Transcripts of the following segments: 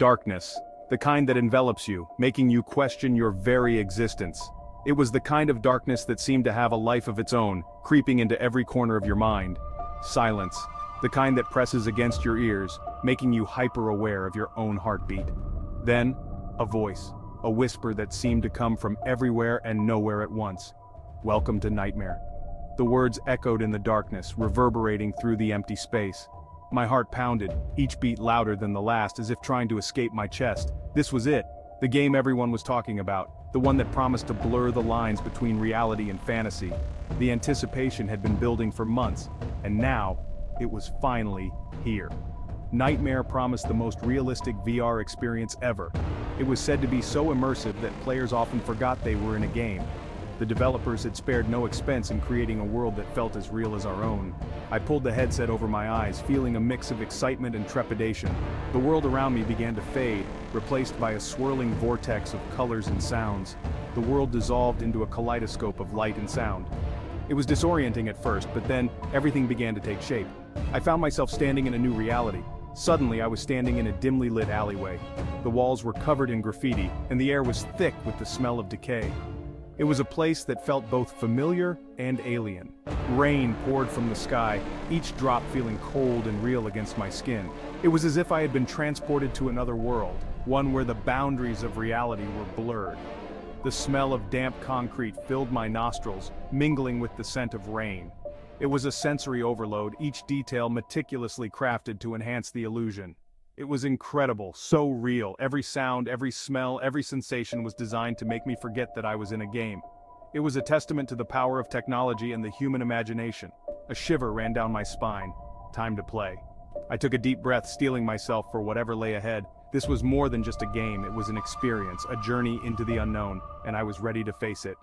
darkness, the kind that envelops you, making you question your very existence. It was the kind of darkness that seemed to have a life of its own, creeping into every corner of your mind. Silence, the kind that presses against your ears, making you hyper-aware of your own heartbeat. Then, a voice, a whisper that seemed to come from everywhere and nowhere at once. "Welcome to Nightmare." The words echoed in the darkness, reverberating through the empty space. My heart pounded, each beat louder than the last, as if trying to escape my chest. This was it, the game everyone was talking about, the one that promised to blur the lines between reality and fantasy. The anticipation had been building for months, and now, it was finally here. Nightmare promised the most realistic VR experience ever. It was said to be so immersive that players often forgot they were in a game. The developers had spared no expense in creating a world that felt as real as our own. I pulled the headset over my eyes, feeling a mix of excitement and trepidation. The world around me began to fade, replaced by a swirling vortex of colors and sounds. The world dissolved into a kaleidoscope of light and sound. It was disorienting at first, but then everything began to take shape. I found myself standing in a new reality. Suddenly I was standing in a dimly lit alleyway. The walls were covered in graffiti, and the air was thick with the smell of decay. It was a place that felt both familiar and alien. Rain poured from the sky, each drop feeling cold and real against my skin. It was as if I had been transported to another world, one where the boundaries of reality were blurred. The smell of damp concrete filled my nostrils, mingling with the scent of rain. It was a sensory overload, each detail meticulously crafted to enhance the illusion. It was incredible, so real. Every sound, every smell, every sensation was designed to make me forget that I was in a game. It was a testament to the power of technology and the human imagination. A shiver ran down my spine. Time to play. I took a deep breath, steeling myself for whatever lay ahead. This was more than just a game, it was an experience, a journey into the unknown, and I was ready to face it.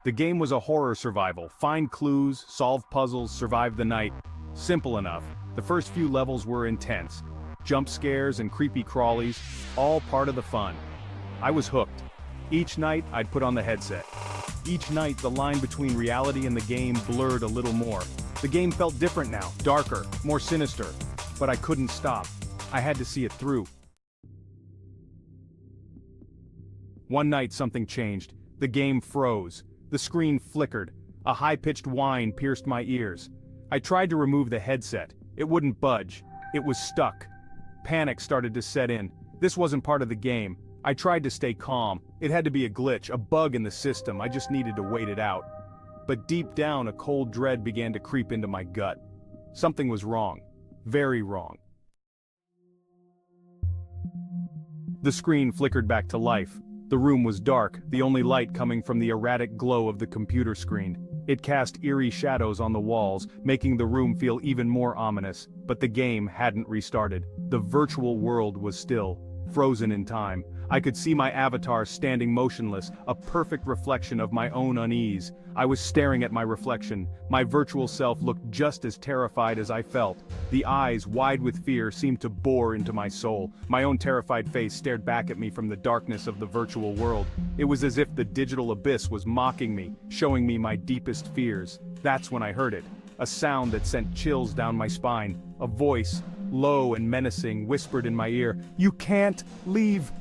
The game was a horror survival. Find clues, solve puzzles, survive the night. Simple enough. The first few levels were intense. Jump scares and creepy crawlies, all part of the fun. I was hooked. Each night, I'd put on the headset. Each night, the line between reality and the game blurred a little more. The game felt different now, darker, more sinister. But I couldn't stop. I had to see it through. One night, something changed. The game froze. The screen flickered. A high-pitched whine pierced my ears. I tried to remove the headset. It wouldn't budge. It was stuck. Panic started to set in. This wasn't part of the game. I tried to stay calm. It had to be a glitch, a bug in the system. I just needed to wait it out. But deep down, a cold dread began to creep into my gut. Something was wrong. Very wrong. The screen flickered back to life. The room was dark, the only light coming from the erratic glow of the computer screen. It cast eerie shadows on the walls, making the room feel even more ominous, but the game hadn't restarted. The virtual world was still, frozen in time. I could see my avatar standing motionless, a perfect reflection of my own unease. I was staring at my reflection. My virtual self looked just as terrified as I felt. The eyes, wide with fear, seemed to bore into my soul. My own terrified face stared back at me from the darkness of the virtual world. It was as if the digital abyss was mocking me, showing me my deepest fears. That's when I heard it. A sound that sent chills down my spine. A voice, low and menacing, whispered in my ear, "You can't leave."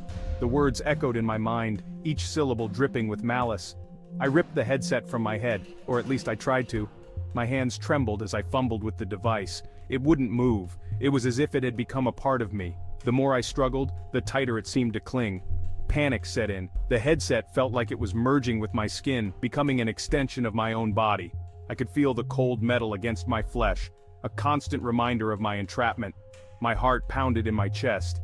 The words echoed in my mind, each syllable dripping with malice. I ripped the headset from my head, or at least I tried to. My hands trembled as I fumbled with the device. It wouldn't move. It was as if it had become a part of me. The more I struggled, the tighter it seemed to cling. Panic set in. The headset felt like it was merging with my skin, becoming an extension of my own body. I could feel the cold metal against my flesh, a constant reminder of my entrapment. My heart pounded in my chest.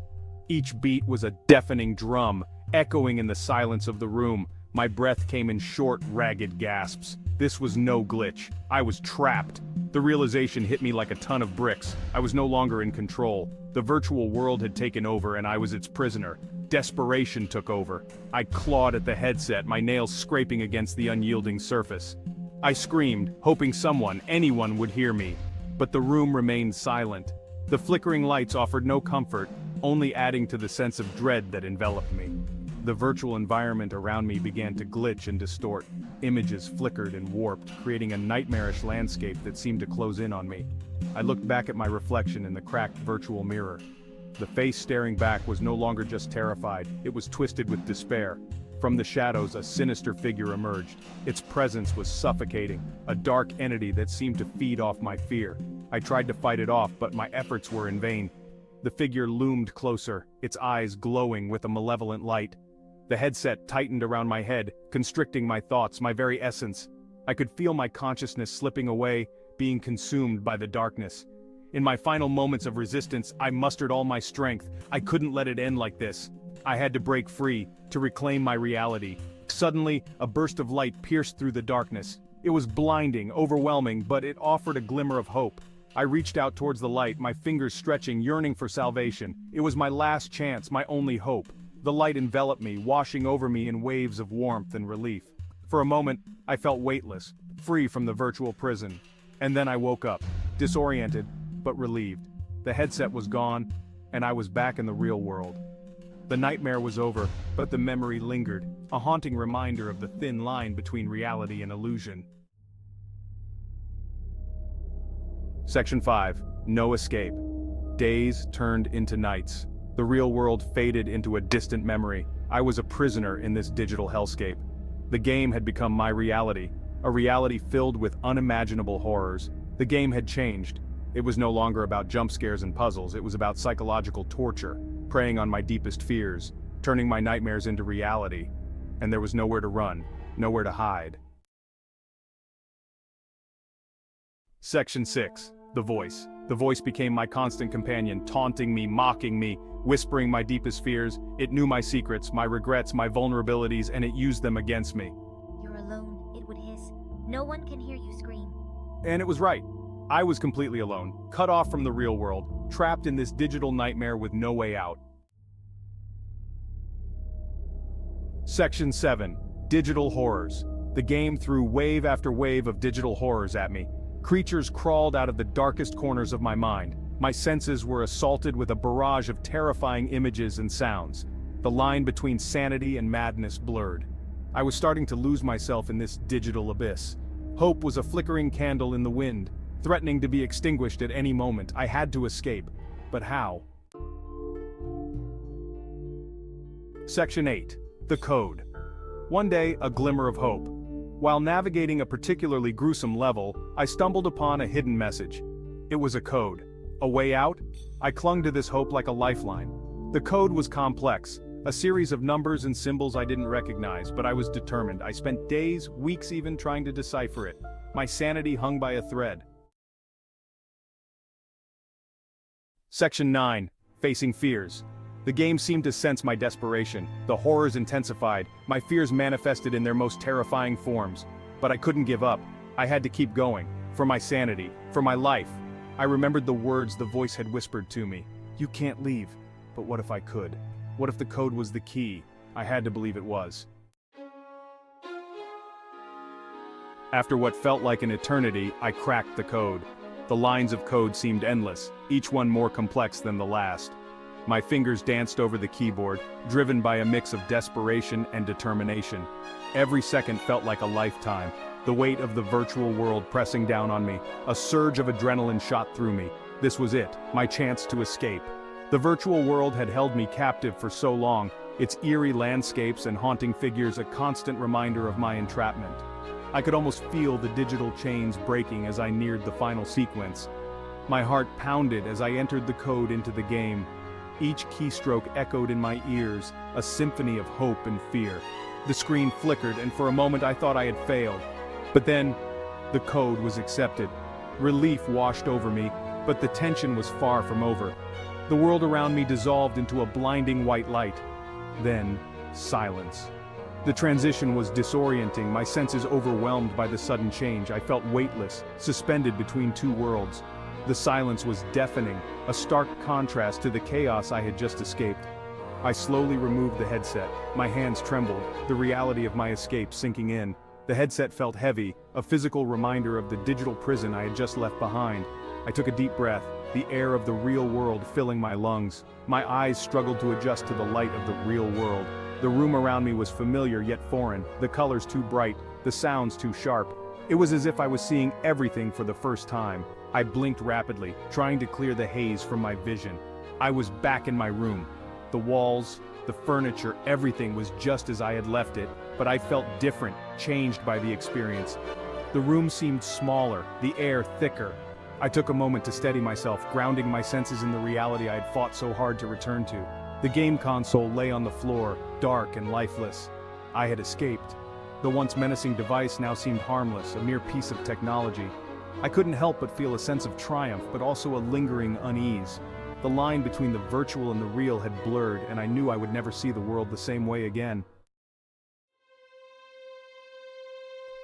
Each beat was a deafening drum, echoing in the silence of the room. My breath came in short, ragged gasps. This was no glitch. I was trapped. The realization hit me like a ton of bricks. I was no longer in control. The virtual world had taken over and I was its prisoner. Desperation took over. I clawed at the headset, my nails scraping against the unyielding surface. I screamed, hoping someone, anyone would hear me. But the room remained silent. The flickering lights offered no comfort, only adding to the sense of dread that enveloped me. The virtual environment around me began to glitch and distort. Images flickered and warped, creating a nightmarish landscape that seemed to close in on me. I looked back at my reflection in the cracked virtual mirror. The face staring back was no longer just terrified, it was twisted with despair. From the shadows, a sinister figure emerged. Its presence was suffocating, a dark entity that seemed to feed off my fear. I tried to fight it off, but my efforts were in vain. The figure loomed closer, its eyes glowing with a malevolent light. The headset tightened around my head, constricting my thoughts, my very essence. I could feel my consciousness slipping away, being consumed by the darkness. In my final moments of resistance, I mustered all my strength. I couldn't let it end like this. I had to break free, to reclaim my reality. Suddenly, a burst of light pierced through the darkness. It was blinding, overwhelming, but it offered a glimmer of hope. I reached out towards the light, my fingers stretching, yearning for salvation. It was my last chance, my only hope. The light enveloped me, washing over me in waves of warmth and relief. For a moment, I felt weightless, free from the virtual prison. And then I woke up, disoriented, but relieved. The headset was gone, and I was back in the real world. The nightmare was over, but the memory lingered, a haunting reminder of the thin line between reality and illusion. Section 5. No escape. Days turned into nights. The real world faded into a distant memory. I was a prisoner in this digital hellscape. The game had become my reality, a reality filled with unimaginable horrors. The game had changed. It was no longer about jump scares and puzzles, it was about psychological torture, preying on my deepest fears, turning my nightmares into reality. And there was nowhere to run, nowhere to hide. Section 6. The voice. The voice became my constant companion, taunting me, mocking me, whispering my deepest fears. It knew my secrets, my regrets, my vulnerabilities, and it used them against me. You're alone, it would hiss. No one can hear you scream. And it was right. I was completely alone, cut off from the real world, trapped in this digital nightmare with no way out. Section 7. Digital horrors. The game threw wave after wave of digital horrors at me. Creatures crawled out of the darkest corners of my mind. My senses were assaulted with a barrage of terrifying images and sounds. The line between sanity and madness blurred. I was starting to lose myself in this digital abyss. Hope was a flickering candle in the wind, threatening to be extinguished at any moment. I had to escape. But how? Section 8. The Code. One day, a glimmer of hope. While navigating a particularly gruesome level, I stumbled upon a hidden message. It was a code. A way out? I clung to this hope like a lifeline. The code was complex, a series of numbers and symbols I didn't recognize, but I was determined. I spent days, weeks even, trying to decipher it. My sanity hung by a thread. Section 9. Facing fears. The game seemed to sense my desperation. The horrors intensified, my fears manifested in their most terrifying forms. But I couldn't give up. I had to keep going. For my sanity, for my life. I remembered the words the voice had whispered to me. You can't leave. But what if I could? What if the code was the key? I had to believe it was. After what felt like an eternity, I cracked the code. The lines of code seemed endless, each one more complex than the last. My fingers danced over the keyboard, driven by a mix of desperation and determination. Every second felt like a lifetime, the weight of the virtual world pressing down on me. A surge of adrenaline shot through me. This was it, my chance to escape. The virtual world had held me captive for so long, its eerie landscapes and haunting figures a constant reminder of my entrapment. I could almost feel the digital chains breaking as I neared the final sequence. My heart pounded as I entered the code into the game. Each keystroke echoed in my ears, a symphony of hope and fear. The screen flickered, and for a moment I thought I had failed. But then, the code was accepted. Relief washed over me, but the tension was far from over. The world around me dissolved into a blinding white light. Then, silence. The transition was disorienting, my senses overwhelmed by the sudden change. I felt weightless, suspended between two worlds. The silence was deafening, a stark contrast to the chaos I had just escaped. I slowly removed the headset. My hands trembled, the reality of my escape sinking in. The headset felt heavy, a physical reminder of the digital prison I had just left behind. I took a deep breath, the air of the real world filling my lungs. My eyes struggled to adjust to the light of the real world. The room around me was familiar yet foreign, the colors too bright, the sounds too sharp. It was as if I was seeing everything for the first time. I blinked rapidly, trying to clear the haze from my vision. I was back in my room. The walls, the furniture, everything was just as I had left it, but I felt different, changed by the experience. The room seemed smaller, the air thicker. I took a moment to steady myself, grounding my senses in the reality I had fought so hard to return to. The game console lay on the floor, dark and lifeless. I had escaped. The once menacing device now seemed harmless, a mere piece of technology. I couldn't help but feel a sense of triumph, but also a lingering unease. The line between the virtual and the real had blurred, and I knew I would never see the world the same way again.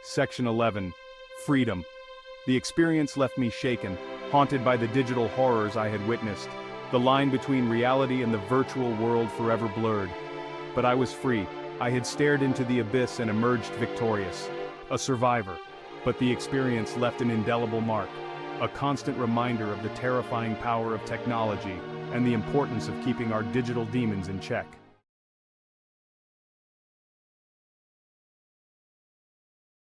Section 11. Freedom. The experience left me shaken, haunted by the digital horrors I had witnessed. The line between reality and the virtual world forever blurred. But I was free. I had stared into the abyss and emerged victorious. A survivor. But the experience left an indelible mark. A constant reminder of the terrifying power of technology and the importance of keeping our digital demons in check.